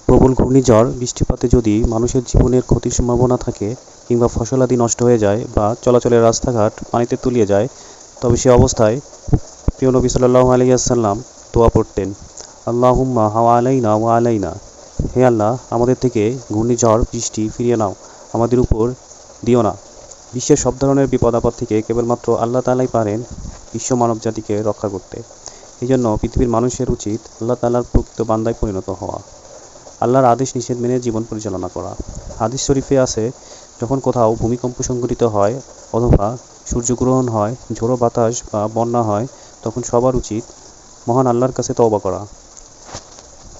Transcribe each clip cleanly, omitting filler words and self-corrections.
প্রবল ঘূর্ণিঝড় বৃষ্টিপাতে যদি মানুষের জীবনের ক্ষতির সম্ভাবনা থাকে কিংবা ফসলাদি নষ্ট হয়ে যায় বা চলাচলের রাস্তাঘাট পানিতে তলিয়ে যায়, তবে সে অবস্থায় প্রিয় নবী সাল্লাল্লাহু আলাইহি ওয়াসাল্লাম দোয়া পড়তেন, আল্লাহুম্মা হাওয়া আলাইনা ওয়া আলাইনা। হে আল্লাহ, আমাদের থেকে ঘূর্ণিঝড় বৃষ্টি ফিরিয়ে নাও, আমাদের উপর দিও না। বিশ্বের সব ধরনের বিপদ আপদ থেকে কেবলমাত্র আল্লাহ তাআলাই পারেন বিশ্ব মানবজাতিকে রক্ষা করতে। এই জন্য পৃথিবীর মানুষের উচিত আল্লাহ তাআলার প্রকৃত বান্দায় পরিণত হওয়া, আল্লাহর আদেশ নিষেধ মেনে জীবন পরিচালনা করা। হাদিস শরীফে আছে, যখন কোথাও ভূমিকম্প সংঘটিত হয় অথবা সূর্যগ্রহণ হয়, ঝোড়ো বাতাস বা বন্যা হয়, তখন সবার উচিত মহান আল্লাহর কাছে তওবা করা,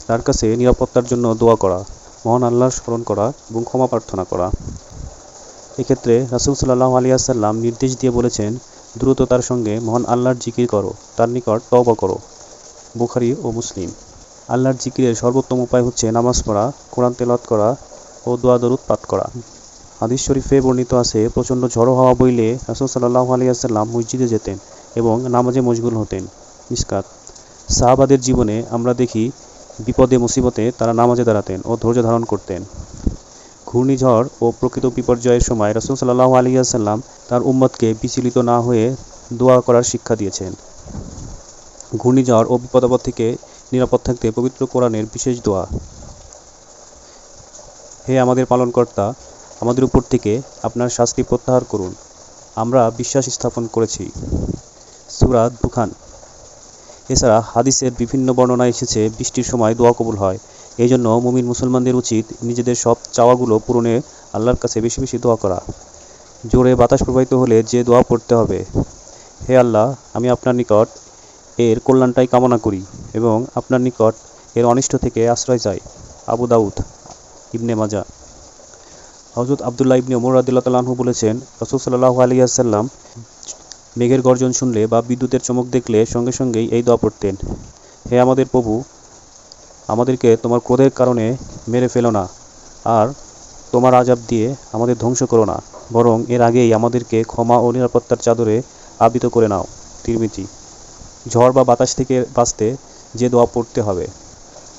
তার কাছে নিরাপত্তার জন্য দোয়া করা, মহান আল্লাহর স্মরণ করা এবং ক্ষমা প্রার্থনা করা। এক্ষেত্রে রাসূল সাল্লাল্লাহু আলাইহি ওয়াসাল্লাম নির্দেশ দিয়ে বলেছেন, দ্রুত তার সঙ্গে মহান আল্লাহর জিকির করো, তার নিকট তওবা করো। বুখারী ও মুসলিম। আল্লাহর জিকিরের সর্বোত্তম উপায় হচ্ছে নামাজ পড়া, কোরআন তেলাওয়াত করা ও দোয়া দরুদ পাঠ করা। হাদিস শরীফে বর্ণিত আছে, প্রচণ্ড ঝড়ো হাওয়া বইলে রাসূল সাল্লাল্লাহু আলাইহি ওয়াসাল্লাম মসজিদে যেতেন এবং নামাজে মশগুল হতেন। মিসকাত। সাহাবাদের জীবনে আমরা দেখি, বিপদে মুসিবতে তারা নামাজে দাঁড়াতেন ও ধৈর্য ধারণ করতেন। ঘূর্ণিঝড় ও প্রকৃত বিপর্যয়ের সময় রাসূল সাল্লাল্লাহু আলাইহি ওয়াসাল্লাম তার উম্মতকে বিচলিত না হয়ে দোয়া করার শিক্ষা দিয়েছেন। ঘূর্ণিঝড় ও বিপদ-আপদ থেকে নিরাপদ থাকতে পবিত্র কোরআনের বিশেষ দোয়া। হে আমাদের পালনকর্তা, আমাদের উপর থেকে আপনার শাস্তি প্রত্যাহার করুন, আমরা বিশ্বাস স্থাপন করেছি। সূরা দুখান। এছাড়া হাদিসের বিভিন্ন বর্ণনায় এসেছে, বৃষ্টির সময় দোয়া কবুল হয়। এই জন্য মুমিন মুসলমানদের উচিত নিজেদের সব চাওয়াগুলো পূরণে আল্লাহর কাছে বেশি বেশি দোয়া করা। জোরে বাতাস প্রবাহিত হলে যে দোয়া পড়তে হবে, হে আল্লাহ, আমি আপনার নিকট এর কল্যাণটাই কামনা করি এবং আপনার নিকট এর অনিষ্ট থেকে আশ্রয় চাই। আবু দাউদ, ইবনে মাজাহ। হযরত আব্দুল্লাহ ইবনে ওমর রাদিয়াল্লাহু তাআলা আনহু বলেছেন, রাসূল সাল্লাল্লাহু আলাইহি ওয়াসাল্লাম মেঘের গর্জন শুনলে বা বিদ্যুতের চমক দেখলে সঙ্গে সঙ্গেই এই দোয়া পড়তেন, হে আমাদের প্রভু, আমাদেরকে তোমার ক্রোধের কারণে মেরে ফেলো না, আর তোমার আযাব দিয়ে আমাদের ধ্বংস করো না, বরং এর আগেই আমাদেরকে ক্ষমা ও নিরাপত্তার চাদরে আবৃত করে নাও। তিরমিজি। ঝড় বা বাতাস থেকে বাঁচতে যে দোয়া পড়তে হবে,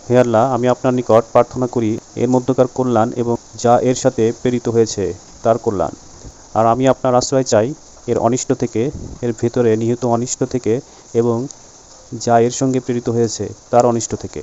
হে আল্লাহ, আমি আপনার নিকট প্রার্থনা করি এর মধ্যকার কল্যাণ এবং যা এর সাথে প্রেরিত হয়েছে তার কল্যাণ, আর আমি আপনার আশ্রয় চাই এর অনিষ্ট থেকে, এর ভেতরে নিহিত অনিষ্ট থেকে এবং যা এর সঙ্গে প্রেরিত হয়েছে তার অনিষ্ট থেকে।